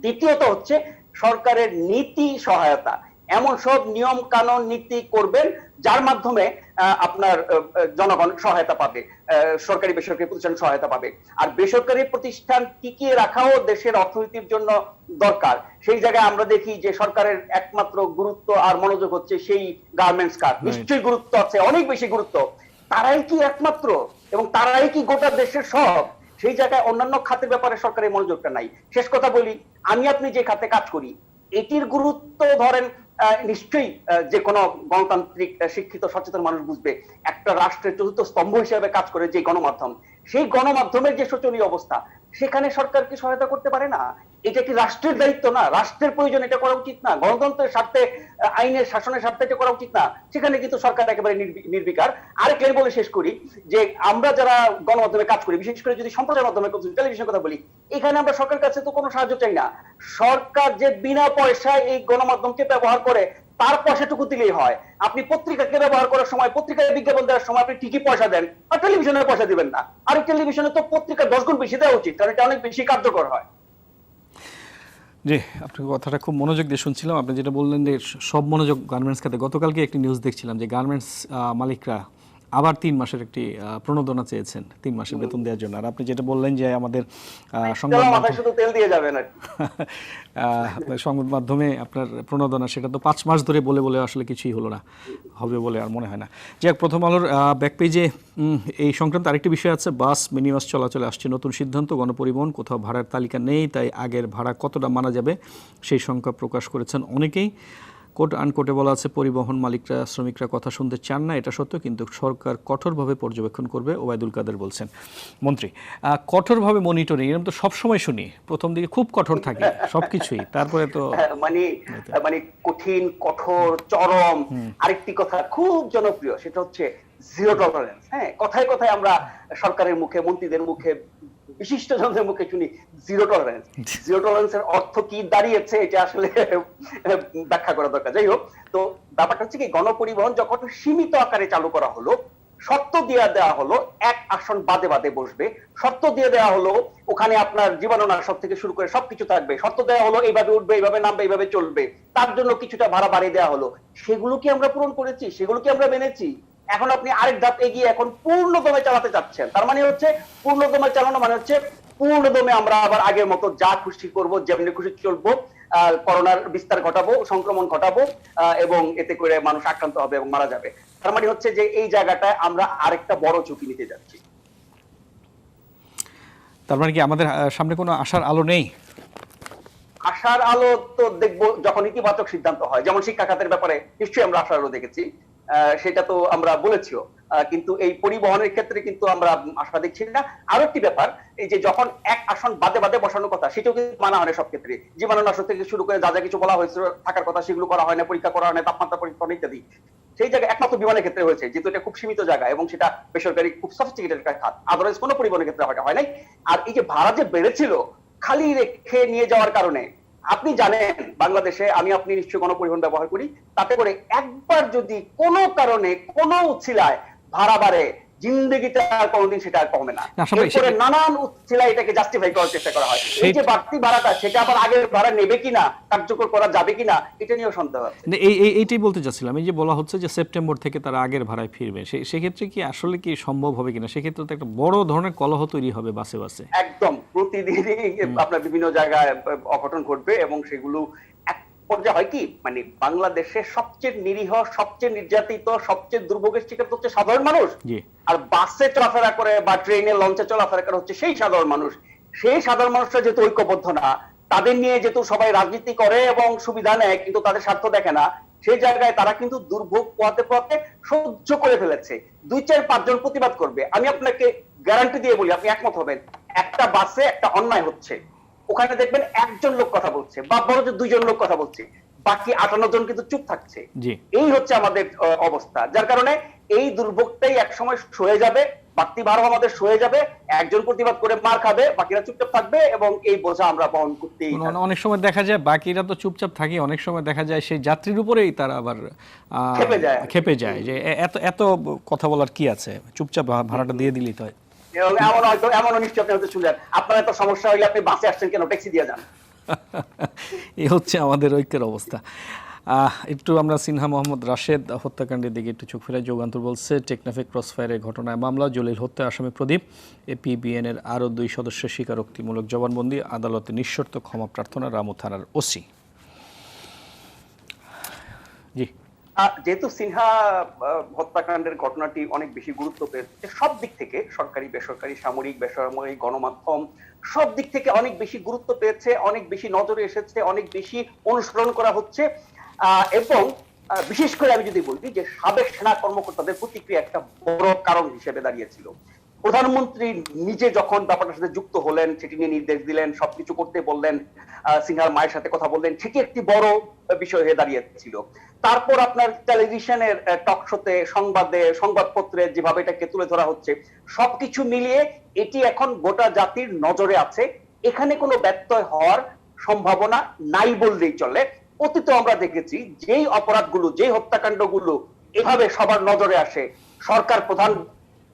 দ্বিতীয়ত হচ্ছে সরকারের নীতি সহায়তা, এমন সব নিয়ম কানুন নীতি করবেন যার মাধ্যমে আপনার জনগণ সহায়তা পাবে, সরকারি বেসরকারি প্রতিষ্ঠান সহায়তা পাবে। আর বেসরকারি প্রতিষ্ঠান টিকিয়ে রাখাও দেশের অর্থনীতির জন্য দরকার। সেই জায়গায় আমরা দেখি যে সরকারের একমাত্র গুরুত্ব আর মনোযোগ হচ্ছে সেই গার্মেন্টস খাত। নিশ্চয়ই গুরুত্ব আছে, অনেক বেশি গুরুত্ব। তারাই কি একমাত্র এবং তারাই কি গোটা দেশের সব? সেই জায়গায় অন্যান্য খাতের ব্যাপারে সরকারের মনোযোগটা নাই। শেষ কথা বলি, আমি আপনি যে খাতে কাজ করি এটির গুরুত্ব ধরেন নিশ্চয়ই যে কোনো গণতান্ত্রিক শিক্ষিত সচেতন মানুষ বুঝবে। একটা রাষ্ট্রের চতুর্থ স্তম্ভ হিসেবে কাজ করে যে গণমাধ্যম, সেই গণমাধ্যমের যে শোচনীয় অবস্থা, সেখানে সরকার কি সহায়তা করতে পারে না? এটা কি রাষ্ট্রের দায়িত্ব না? রাষ্ট্রের প্রয়োজন এটা করা উচিত না? গণতন্ত্রের স্বার্থে, আইনের শাসনের স্বার্থে এটা করা উচিত না? সেখানে কিন্তু সরকার একেবারে নির্বিকার। আরেকটা বলে শেষ করি যে আমরা যারা গণমাধ্যমে কাজ করি, বিশেষ করে যদি সম্প্রচার মাধ্যমে টেলিভিশন কথা বলি, এখানে আমরা সরকারের কাছে তো কোনো সাহায্য চাই না। সরকার যে বিনা পয়সায় এই গণমাধ্যমকে ব্যবহার করে তার পয়সাটুকু দিলেই হয়। আপনি পত্রিকাকে ব্যবহার করার সময়, পত্রিকায় বিজ্ঞাপন দেওয়ার সময় আপনি ঠিকই পয়সা দেন, আর টেলিভিশনে পয়সা দিবেন না। আর টেলিভিশনে তো পত্রিকা 10 গুণ বেশি দেওয়া উচিত, কারণ এটা অনেক বেশি কার্যকর হয়। জি, আপনার কথাটা খুব মনোযোগ দিয়ে শুনছিলাম। আপনি যেটা বললেন যে সব মনোযোগ গার্মেন্টস খাতে। গতকালকে একটি নিউজ দেখছিলাম যে গার্মেন্টস মালিকরা আবার 3 মাসের একটি প্রণোদনা চেয়েছেন, 3 মাসের বেতন দেওয়ার জন্য। আর আপনি যেটা বললেন যে আমাদের সংবাদ মাধ্যমে আপনার প্রণোদনা, সেটা তো 5 মাস ধরে বলে বলে আসলে কিছুই হলো না, হবে বলে আর মনে হয় না। যাক, প্রথম আলোর ব্যাক পেজে এই সংক্রান্ত আরেকটি বিষয় আছে। বাস মিনি বাস চলাচলে আসছে নতুন সিদ্ধান্ত। গণপরিবহন কোথাও ভাড়ার তালিকা নেই, তাই আগের ভাড়া কতটা মানা যাবে সেই সংখ্যা প্রকাশ করেছেন অনেকেই। কোট আনকোটে বলা আছে পরিবহন মালিকরা শ্রমিকরা কথা শুনতে চান না, এটা সত্য, কিন্তু সরকার কঠোরভাবে পর্যবেক্ষণ করবে, ওবায়দুল কাদের বলছেন। মন্ত্রী, কঠোরভাবে মনিটরিং এরকম তো সবসময় শুনি, প্রথম দিকে খুব কঠোর থাকে সবকিছুই, তারপরে তো মানে কঠিন, কঠোর, চরম। আরেকটি কথা খুব জনপ্রিয়, সেটা হচ্ছে জিরো টলারেন্স। হ্যাঁ, কথায় কথায় আমরা সরকারের মুখে, মন্ত্রীদের মুখে, বিশিষ্ট জনদের মুখে শুনি জিরো টলারেন্স। জিরো টলারেন্সের অর্থ কি দাঁড়িয়েছে এটা আসলে ব্যাখ্যা করা দরকার। যাই হোক, তো ব্যাপারটা হচ্ছে কি, গণপরিবহন যখন সীমিত আকারে চালু করা হলো, শর্ত দিয়ে দেওয়া হলো এক আসন বাদে বাদে বসবে, শর্ত দিয়ে দেওয়া হলো ওখানে আপনার জীবাণুনাশক থেকে শুরু করে সবকিছু থাকবে, শর্ত দেওয়া হলো এইভাবে উঠবে, এইভাবে নামবে, এইভাবে চলবে, তার জন্য কিছুটা ভাড়া বাড়িয়ে দেওয়া হলো। সেগুলো কি আমরা পূরণ করেছি? সেগুলো কি আমরা মেনেছি? এখন আপনি আরেক ধাপ এগিয়ে এখন পূর্ণদমে চালাতে চাচ্ছেন। তার মানে হচ্ছে পূর্ণদমে চালানো মানে হচ্ছে পূর্ণদমে আমরা আবার আগের মতো যা খুশি করব, যেমনি খুশি চলবো, করোনার বিস্তার ঘটাবো, সংক্রমণ ঘটাবো, এবং এতে করে মানুষ আক্রান্ত হবে এবং মারা যাবে। তার মানে হচ্ছে যে এই জায়গাটায় আমরা আরেকটা বড় ঝুঁকি নিতে যাচ্ছি। তার মানে কি আমাদের সামনে কোনো আশার আলো নেই? আশার আলো তো দেখবো যখন ইতিবাচক সিদ্ধান্ত হয়, যেমন শিক্ষা খাতের ব্যাপারে নিশ্চয়ই আমরা আশার আলো দেখেছি, সেটা তো আমরা বলেছিও, কিন্তু এই পরিবহনের ক্ষেত্রে কিন্তু আমরা আশা দেখছি না। আরো একটি ব্যাপার, এই যে যখন এক আসন বাদে বাদে বসানোর কথা, সেটাও কিন্তু মানা হয় না সব ক্ষেত্রে। জীবাণুনাশক থেকে শুরু করে যা যা কিছু বলা হয়েছে থাকার কথা, সেগুলো করা হয় না, পরীক্ষা করা হয় না, তাপমাত্রা পরীক্ষা ইত্যাদি। সেই জায়গায় একমাত্র বিমানের ক্ষেত্রে হয়েছে, যেহেতু এটা খুব সীমিত জায়গা এবং সেটা বেসরকারি খুব সফিস্টিকেটেড একটা খাত, আদারওয়াইজ কোনো পরিবহনের ক্ষেত্রে হয় নাই। আর এই যে ভাড়া যে বেড়েছিল খালি রেখে নিয়ে যাওয়ার কারণে, আপনি জানেন বাংলাদেশে, আমি আপনি নিশ্চয়ই গণপরিবহন ব্যবহার করি, তাতে করে একবার যদি কোনো কারণে কোনো উচ্ছিলায় ভাড়া বাড়ে, জিন্দেগিতে আর কোনোদিন সেটা আর কমে না। এরপরে নানান উচ্ছিলায় এটাকে জাস্টিফাই করার চেষ্টা করা হয়। এই যে বাড়তি ভাড়াটা, সেটা আবার আগের ভাড়া নেবে কিনা, কার্যকর করা যাবে কিনা, এটা নিয়েও সন্দেহ আছে। এইটাই বলতে চাচ্ছিলাম, এই যে বলা হচ্ছে যে সেপ্টেম্বর থেকে তারা আগের ভাড়ায় ফিরবে, সেক্ষেত্রে কি আসলে কি সম্ভব হবে কিনা? সেক্ষেত্রে তো একটা বড় ধরনের কলহ তৈরি হবে বাসে বাসে। একদম, প্রতিদিনই আপনার বিভিন্ন জায়গায় অঘটন ঘটবে এবং সেগুলো পর্যায়ে হয় কি, মানে বাংলাদেশের সবচেয়ে নিরীহ, সবচেয়ে নির্যাতিত, সবচেয়ে দুর্ভোগের শিকার হচ্ছে সাধারণ মানুষ। আর বাসে চলাফেরা করে বা ট্রেনে লঞ্চে চলাফেরা করে হচ্ছে সেই সাধারণ মানুষ। সেই সাধারণ মানুষরা যেহেতু ঐক্যবদ্ধ না, তাদের নিয়ে যেহেতু সবাই রাজনীতি করে এবং সুবিধা নেয় কিন্তু তাদের স্বার্থ দেখে না, সেই জায়গায় তারা কিন্তু দুর্ভোগ পোহাতে পোহাতে সহ্য করে ফেলেছে। 2-4-5 জন প্রতিবাদ করবে, আমি আপনাকে গ্যারান্টি দিয়ে বলি, আপনি একমত হবেন, একটা বাসে একটা অন্যায় হচ্ছে, ওখানে দেখবেন একজন লোক কথা বলছে বা বড় যে 2 জন লোক কথা বলছে, বাকি 58 জন কিন্তু চুপ থাকছে। এই হচ্ছে আমাদের অবস্থা, যার কারণে এই দুর্ভোগটাই একসময় সয়ে যাবে, বাড়তি ভারও আমাদের সয়ে যাবে, একজন প্রতিবাদ করে মার খাবে, বাকিরা চুপচাপ থাকবে এবং এই বোঝা আমরা বহন করতেই থাকবো। অনেক সময় দেখা যায় বাকিরা তো চুপচাপ থাকে, অনেক সময় দেখা যায় সেই যাত্রীর উপরেই তারা আবার খেপে যায় যে এত এত কথা বলার কি আছে, চুপচাপ ভাড়াটা দিয়ে দিলেই তো হয়। এমন হয়তো এমনও নিশ্চয় আপনি হয়তো শুনলেন, আপনার এত সমস্যা হইলে আপনি বাসে আসছেন কেন, ট্যাক্সি দিয়ে যান। এই হচ্ছে আমাদের ঐক্যের অবস্থা। একটু আমরা সিনহা মোহাম্মদ রাশেদ হত্যাকাণ্ডের দিকে একটু চোখ ফেরাই। যুগান্তর বলছে, টেকনাফে ক্রসফায়ারের ঘটনায় মামলা, জলিল হত্যা আসামি প্রদীপ, এপিবিএনের আরও 2 সদস্যের স্বীকারোক্তিমূলক জবানবন্দি, আদালতে নিঃশর্ত ক্ষমা প্রার্থনা রামু থানার ওসি। জি, যেহেতু সিনহা হত্যাকাণ্ডের ঘটনাটি অনেক বেশি গুরুত্ব পেয়েছে সব দিক থেকে, সরকারি বেসরকারি সামরিক বেসামরিক গণমাধ্যম সব দিক থেকে অনেক বেশি গুরুত্ব পেয়েছে, অনেক বেশি নজরে এসেছে, অনেক বেশি অনুসরণ করা হচ্ছে, এবং বিশেষ করে আমি যদি বলি যে সাবেক সেনা কর্মকর্তাদের প্রতিক্রিয়া একটা বড় কারণ হিসেবে দাঁড়িয়েছিল। প্রধানমন্ত্রী নিজে যখন ব্যাপারটার সাথে যুক্ত হলেন, সেটি নিয়ে নির্দেশ দিলেন, সবকিছু করতে বললেন, সিনহার মায়ের সাথে কথা বললেন, সেটি একটি বড় বিষয় হয়ে দাঁড়িয়েছিল। তারপর আপনার টেলিভিশনের টক শোতে, সংবাদে, সংবাদপত্রে যেভাবে এটাকে তুলে ধরা হচ্ছে, সবকিছু মিলিয়ে এটি এখন গোটা জাতির নজরে আছে। এখানে কোনো ব্যত্যয় হওয়ার সম্ভাবনা নাই বললেই চলে। অতীতে আমরা দেখেছি যেই অপরাধগুলো, যেই হত্যাকাণ্ডগুলো এভাবে সবার নজরে আসে, সরকার প্রধান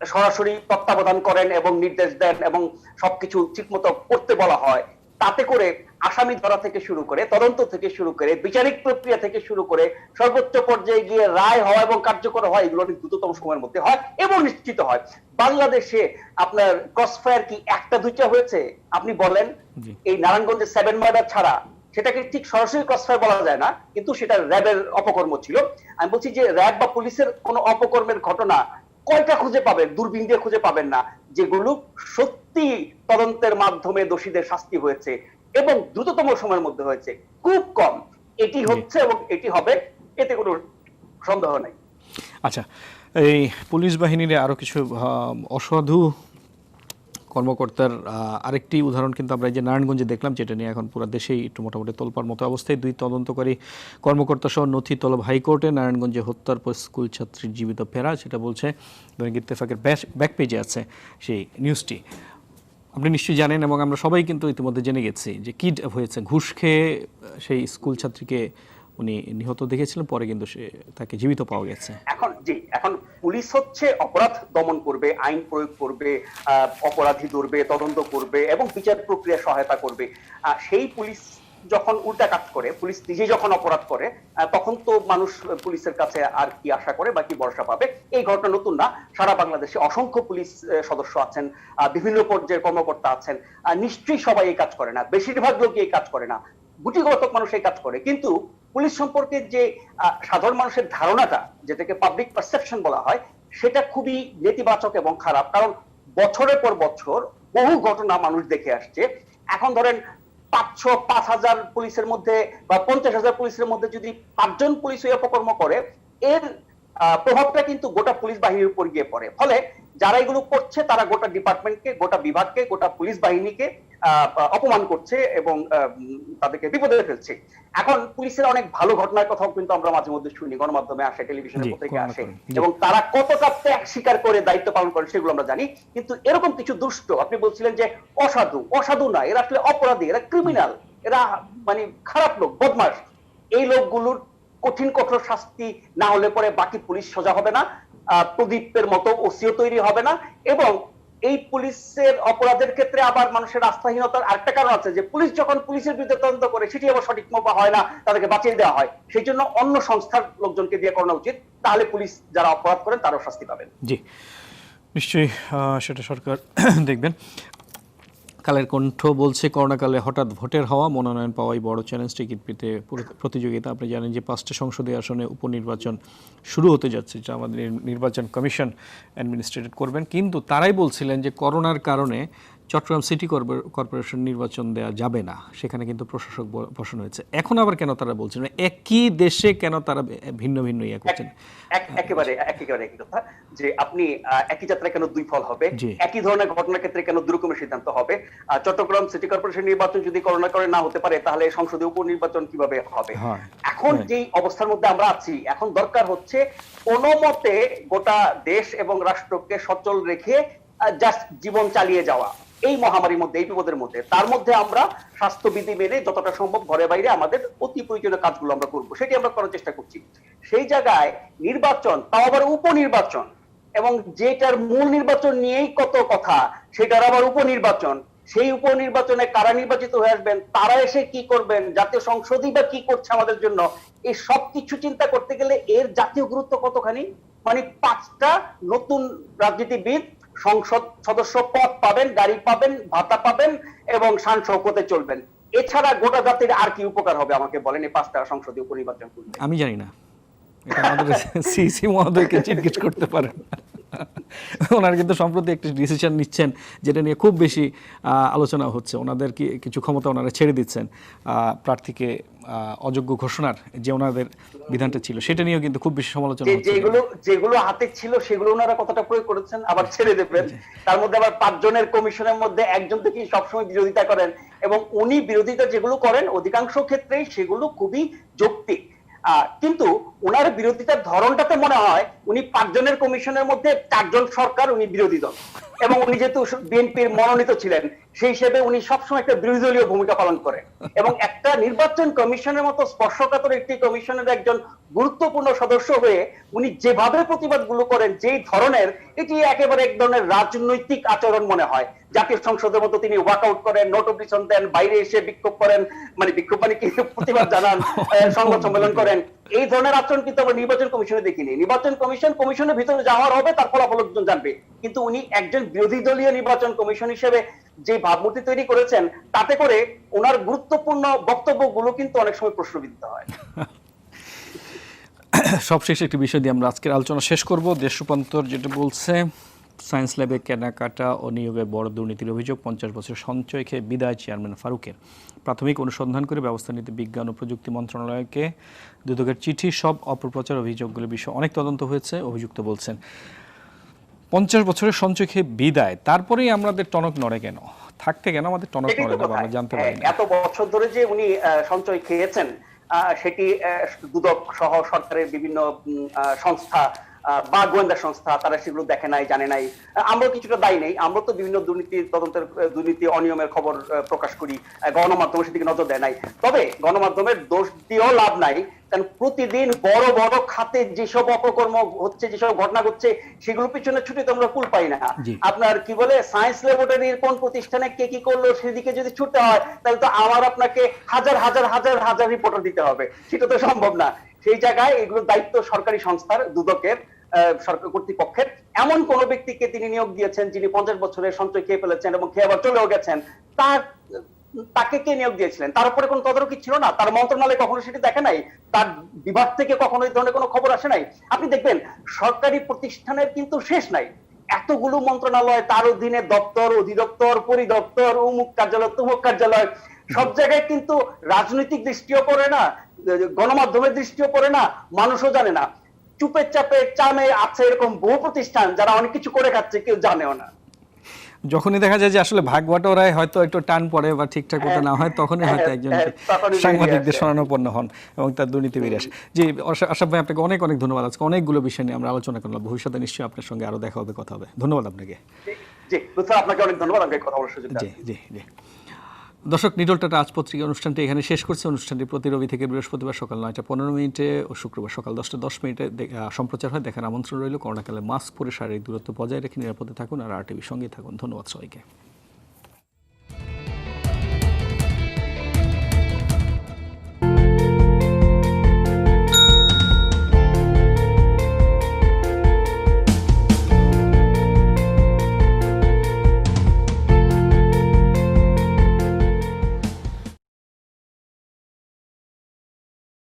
সরাসরি তত্ত্বাবধান করেন এবং নির্দেশ দেন এবং সবকিছু ঠিকমতো করতে বলা হয়, তাতে করে আসামি ধরা থেকে শুরু করে, তদন্ত থেকে শুরু করে, বিচারিক প্রক্রিয়া থেকে শুরু করে সর্বোচ্চ পর্যায়ে গিয়ে রায় হয় এবং কার্যকর হয়, এগুলো দ্রুততম সময়ের মধ্যে হয় এবং নিশ্চিত হয়। বাংলাদেশে আপনার ক্রসফায়ার কি একটা দুইটা হয়েছে? আপনি বলেন, এই নারায়ণগঞ্জে 7 মার্ডার ছাড়া, সেটাকে ঠিক সরাসরি ক্রসফায়ার বলা যায় না, কিন্তু সেটা র্যাবের অপকর্ম ছিল। আমি বলছি যে র্যাব বা পুলিশের কোন অপকর্মের ঘটনা কয়টা খুঁজে পাবেন, দূরবীন দিয়ে খুঁজে পাবেন না, যেগুলো সত্যি তদন্তের মাধ্যমে দোষীদের শাস্তি হয়েছে এবং দ্রুততম সময়ের মধ্যে হয়েছে? খুব কম। এটি হচ্ছে এবং এটি হবে, এতে কোনো সন্দেহ নাই। আচ্ছা, এই পুলিশ বাহিনীর আরো কিছু অসাধু কর্মকর্তার আরেকটি উদাহরণ কিন্তু আমরা এই যে নারায়ণগঞ্জে দেখলাম, যেটা নিয়ে এখন পুরো দেশেই একটু মোটামুটি তোলপাড় মতো অবস্থায়। 2 তদন্তকারী কর্মকর্তা সহ নথি তলব হাইকোর্টে, নারায়ণগঞ্জে হত্যার পর স্কুল ছাত্রীর জীবিত ফেরা, সেটা বলছে দৈনিক ইত্তেফাকের ব্যাক পেজে আছে সেই নিউজটি। আপনি নিশ্চয়ই জানেন এবং আমরা সবাই কিন্তু ইতিমধ্যে জেনে গেছি যে কি হয়েছে। ঘুষ খেয়ে সেই স্কুল ছাত্রীকে উনি নিহত দেখেছিলেন, পরে কিন্তু তাকে জীবিত পাওয়া গেছে। এখন পুলিশ হচ্ছে অপরাধ দমন করবে, আইন প্রয়োগ করবে, অপরাধী ধরবে, তদন্ত করবে এবং বিচার প্রক্রিয়া সহায়তা করবে। সেই পুলিশ যখন উল্টা কাজ করে, পুলিশ নিজে যখন অপরাধ করে, তখন তো মানুষ পুলিশের কাছে আর কি আশা করে বা কি ভরসা পাবে? এই ঘটনা নতুন না, সারা বাংলাদেশে অসংখ্য পুলিশ সদস্য আছেন, বিভিন্ন পর্যায়ের কর্মকর্তা আছেন, নিশ্চয়ই সবাই এই কাজ করে না, বেশিরভাগ লোকই এই কাজ করে না, গুটিগত মানুষ এই কাজ করে। কিন্তু পুলিশ সম্পর্কে যে সাধারণ মানুষের ধারণাটা, যেটাকে পাবলিক পারসেপশন বলা হয়, সেটা খুবই নেতিবাচক এবং খারাপ। কারণ বছরের পর বছর বহু ঘটনা মানুষ দেখে আসছে। এখন ধরেন 5,000 পুলিশের মধ্যে বা 50,000 পুলিশের মধ্যে যদি 5 জন পুলিশ ওই অপকর্ম করে, এর প্রভাবটা কিন্তু গোটা পুলিশ বাহিনীর উপর গিয়ে পড়ে। ফলে যারা এগুলো করছে তারা গোটা ডিপার্টমেন্টকে, গোটা বিভাগকে, গোটা পুলিশ বাহিনীকে অপমান করছে এবং তাদেরকে বিপদে ফেলছে। এখন পুলিশের অনেক ভালো ঘটনার কথাও কিন্তু আমরা মাঝে মধ্যে শুনি, গণমাধ্যমে আসে, টেলিভিশনের পত্রিকায় আসে, এবং তারা কতটা ত্যাগ স্বীকার করে দায়িত্ব পালন করে সেগুলো আমরা জানি। কিন্তু এরকম কিছু দুষ্ট, আপনি বলছিলেন যে অসাধু না, এরা আসলে অপরাধী, এরা ক্রিমিনাল, এরা মানে খারাপ লোক, বদমাশ। এই লোকগুলোর কঠিন কঠোর শাস্তি না হলে পরে বাকি পুলিশ সোজা হবে না, প্রদীপের মতো ওসিও তৈরি হবে না। এবং এই পুলিশের অপরাধের ক্ষেত্রে আবার মানুষের আস্থাহীনতার আরেকটা কারণ আছে, যে পুলিশ যখন পুলিশের বিরুদ্ধে তদন্ত করে, সেটি আবার সঠিক মতো হয় না, তাদেরকে বাঁচিয়ে দেওয়া হয়। সেই জন্য অন্য সংস্থার লোকজনকে দিয়ে করানো উচিত, তাহলে পুলিশ যারা অপরাধ করেন তারাও শাস্তি পাবেন। জি, নিশ্চয়ই সেটা সরকার দেখবেন। কালের কণ্ঠ বলছে, করোনাকালে হঠাৎ ভোটের হওয়া, মনোনয়ন পাওয়াই বড় চ্যালেঞ্জ, টিকিট পেতে প্রতিযোগিতা। আপনি জানেন যে 5টা সংসদীয় আসনে উপনির্বাচন শুরু হতে যাচ্ছে, যা আমাদের নির্বাচন কমিশন অ্যাডমিনিস্ট্রেট করবেন। কিন্তু তারাই বলছিলেন যে করোনার কারণে চট্টগ্রাম সিটি কর্পোরেশন নির্বাচন দেওয়া যাবে না, সেখানে কিন্তু প্রশাসক বসানো হয়েছে। এখন আবার কেন তারা বলছেন, একই দেশে কেন তারা ভিন্ন ভিন্ন ইয়ে করছেন? একেবারে একই কথা যে আপনি একই যাত্রায় কেন দুই ফল হবে, একই ধরনের ঘটনার ক্ষেত্রে কেন দুই রকমের সিদ্ধান্ত হবে। চট্টগ্রাম সিটি কর্পোরেশন নির্বাচন যদি করোনা করে না হতে পারে, তাহলে সংসদীয় উপনির্বাচন কিভাবে হবে? এখন যেই অবস্থার মধ্যে আমরা আছি, এখন দরকার হচ্ছে কোনো মতে গোটা দেশ এবং রাষ্ট্রকে সচল রেখে জাস্ট জীবন চালিয়ে যাওয়া এই মহামারীর মধ্যে, এই বিপদের মধ্যে। তার মধ্যে আমরা স্বাস্থ্যবিধি মেনে যতটা সম্ভব ঘরে বাইরে আমাদের অতি প্রয়োজনীয় কাজগুলো আমরা করবো, সেটি আমরা করার চেষ্টা করছি। সেই জায়গায় নির্বাচন, তাও আবার উপনির্বাচন, এবং যেটার মূল নির্বাচন নিয়েই কত কথা, সেটার আবার উপনির্বাচন। সেই উপনির্বাচনে কারা নির্বাচিত হয়ে আসবেন, তারা এসে কি করবেন, জাতীয় সংসদই বা কি করছে আমাদের জন্য, এই সব কিছু চিন্তা করতে গেলে এর জাতীয় গুরুত্ব কতখানি। মানে 5টা নতুন রাজনীতিবিদ সংসদ সদস্য পদ পাবেন, গাড়ি পাবেন, ভাতা পাবেন এবং শান শৌকতে চলবেন। এছাড়া গোটা জাতির আর কি উপকার হবে আমাকে বলেন এই 5টা সংসদীয় উপনির্বাচন করলে? আমি জানি না, এটা আমাদের সিসি মহোদয়কে জিজ্ঞেস করতে পারেন। ওনারা কিন্তু সম্প্রতি একটি ডিসিশন নিচ্ছেন যেটা নিয়ে খুব বেশি আলোচনা হচ্ছে। ওনাদের কিছু ক্ষমতা ওনারা ছেড়ে দিচ্ছেন, প্রার্থীকে অযোগ্য ঘোষণার যে ওনাদের বিধানটা ছিল সেটা নিয়েও কিন্তু খুব বেশি সমালোচনা হচ্ছে। যেগুলো হাতে ছিল সেগুলো ওনারা কতটা প্রয়োগ করেছেন, আবার ছেড়ে দেবেন। তার মধ্যে আবার 5 জনের কমিশনের মধ্যে একজন থেকে সবসময় বিরোধিতা করেন, এবং উনি বিরোধিতা যেগুলো করেন অধিকাংশ ক্ষেত্রেই সেগুলো খুবই যৌক্তিক। কিন্তু ওনার বিরোধিতার ধরনটাতে মনে হয় উনি 5 জনের কমিশনের মধ্যে 4 জন সরকার, উনি বিরোধী দল, এবং উনি যেহেতু বিএনপির মনোনীত ছিলেন সেই হিসেবে উনি সবসময় একটা বিরোধী দলীয় ভূমিকা পালন করেন। এবং একটা নির্বাচন কমিশনের মতো স্পর্শকাতর একটি কমিশনের একজন গুরুত্বপূর্ণ সদস্য হয়ে উনি যেভাবে প্রতিবাদগুলো করেন, যেই ধরনের, এটি একেবারে এক ধরনের রাজনৈতিক আচরণ মনে হয়। জাতীয় সংসদের মতো তিনি ওয়াকআউট করেন, নোট অফ ডিসেন্ট দেন, বাইরে এসে বিক্ষোভ করেন, মানে বিক্ষোভ মানে কি প্রতিবাদ জানান, সংবাদ সম্মেলন করেন। এই ধরনের আচরণ কিন্তু আমরা নির্বাচন কমিশনে দেখিনি। নির্বাচন কমিশনের ভিতরে যাওয়ার হবে, তার ফলাফল একজন জানবে। কিন্তু উনি একজন বিরোধী দলীয় নির্বাচন কমিশন হিসেবে যে ভাবমূর্তি তৈরি করেছেন, তাতে করে ওনার গুরুত্বপূর্ণ বক্তব্যগুলো কিন্তু অনেক সময় প্রশ্নবিদ্ধ হয়। সবশেষে একটি বিষয় দিয়ে আমরা আজকের আলোচনা শেষ করব। দেশ রূপান্তর যেটা বলছে, সায়েন্স ল্যাবে কেনাকাটা ও নিয়োগে বড় দুর্নীতির অভিযোগ, 50 বছর সঞ্চয় খেয়ে বিদায় চেয়ারম্যান ফারুকের। প্রাথমিক অনুসন্ধান করে ব্যবস্থা নিতে বিজ্ঞান ও প্রযুক্তি মন্ত্রণালয়কে দুদকের চিঠি, সব অপপ্রচার অভিযোগগুলোর বিষয়ে অনেক তদন্ত হয়েছে, অভিযুক্ত বলছেন। 50 বছরের সঞ্চয় খেয়ে বিদায়, তারপরেই আমাদের টনক নড়ে কেন, থাকতে কেন আমাদের টনক নড়ে না, আমরা জানতে পারি না। এত বছর ধরে যে উনি সঞ্চয় খেয়েছেন, সেটি দুদক সহ সরকারের বিভিন্ন সংস্থা বা গোয়েন্দা সংস্থা, তারা সেগুলো দেখে নাই, জানে নাই। আমরা কিছুটা দায়ী নেই, আমরা তো বিভিন্ন দুর্নীতি অনিয়মের খবর প্রকাশ করি, গণমাধ্যম সেদিকে নজর দেয় নাই। তবে গণমাধ্যমের দোষ দিয়েও লাভ নাই, কারণ প্রতিদিন বড় বড় খাতে যেসব অপকর্ম হচ্ছে, যেসব ঘটনা ঘটছে, সেগুলো পিছনে ছুটে তো আমরা কুল পাই না। আপনার কি বলে, সায়েন্স ল্যাবরেটরির কোন প্রতিষ্ঠানে কে কি করলো সেদিকে যদি ছুটতে হয়, তাহলে তো আমার আপনাকে হাজার হাজার হাজার হাজার রিপোর্টার দিতে হবে, সেটা তো সম্ভব না। সেই জায়গায় এগুলো দায়িত্ব সরকারি সংস্থার, দুদকের, সরকার কর্তৃপক্ষের। এমন কোন ব্যক্তিকে তিনি নিয়োগ দিয়েছেন যিনি 50 বছরের সঞ্চয় খেয়ে ফেলেছেন এবং খেয়ে আবার চলেও গেছেন, তাকে কে নিয়োগ দিয়েছিলেন? তার উপরে কোন তদারকি ছিল না? তার মন্ত্রণালয় কখনো সেটি দেখে নাই? তার বিভাগ থেকে কখনো এই ধরনের কোনো খবর আসে নাই? আপনি দেখবেন সরকারি প্রতিষ্ঠানের কিন্তু শেষ নাই, এতগুলো মন্ত্রণালয়, তার অধীনে দপ্তর, অধিদপ্তর, পরিদপ্তর, অমুক কার্যালয়, তমুক কার্যালয়, সব জায়গায় কিন্তু রাজনৈতিক দৃষ্টিও পড়ে না, গণমাধ্যমের দৃষ্টিও পড়ে না, মানুষও জানে না। চুপে চাপে চামে আছে এরকম বহু প্রতিষ্ঠান যারা অনেক কিছু করে খাচ্ছে, কেউ জানেও না। যখনই দেখা যায় যে আসলে ভাগবাটোরায় হয়তো একটু টান পড়ে বা ঠিকঠাক মতো না হয়, তখনই হয়তো একজন সাংবাদিকদের শরণাপন্ন হন এবং তার দুর্নীতি বেরিয়ে আসে। জি আশরাফ ভাই, আপনাকে অনেক অনেক ধন্যবাদ। আজকে অনেকগুলো বিষয় নিয়ে আমরা আলোচনা করলাম। ভবিষ্যতে নিশ্চয়ই আপনার সঙ্গে আরো দেখা হবে, কথা হবে। ধন্যবাদ আপনাকে। জি আপনাকে অনেক ধন্যবাদ, আমাকে কথা বলার সুযোগ। জি জি জি। দর্শক, নিটল টাটা আজ পত্রিকা অনুষ্ঠানটি এখানে শেষ করছে। অনুষ্ঠানটি প্রতি রবি থেকে বৃহস্পতিবার সকাল 9টা15 ও শুক্রবার সকাল 10টা10 সম্প্রচার হয়। দেখার আমন্ত্রণ রইল। করোনাকালে মাস্ক পরে শারীরিক দূরত্ব বজায় রেখে নিরাপদে থাকুন আর RTV সঙ্গে থাকুন। ধন্যবাদ সবাইকে।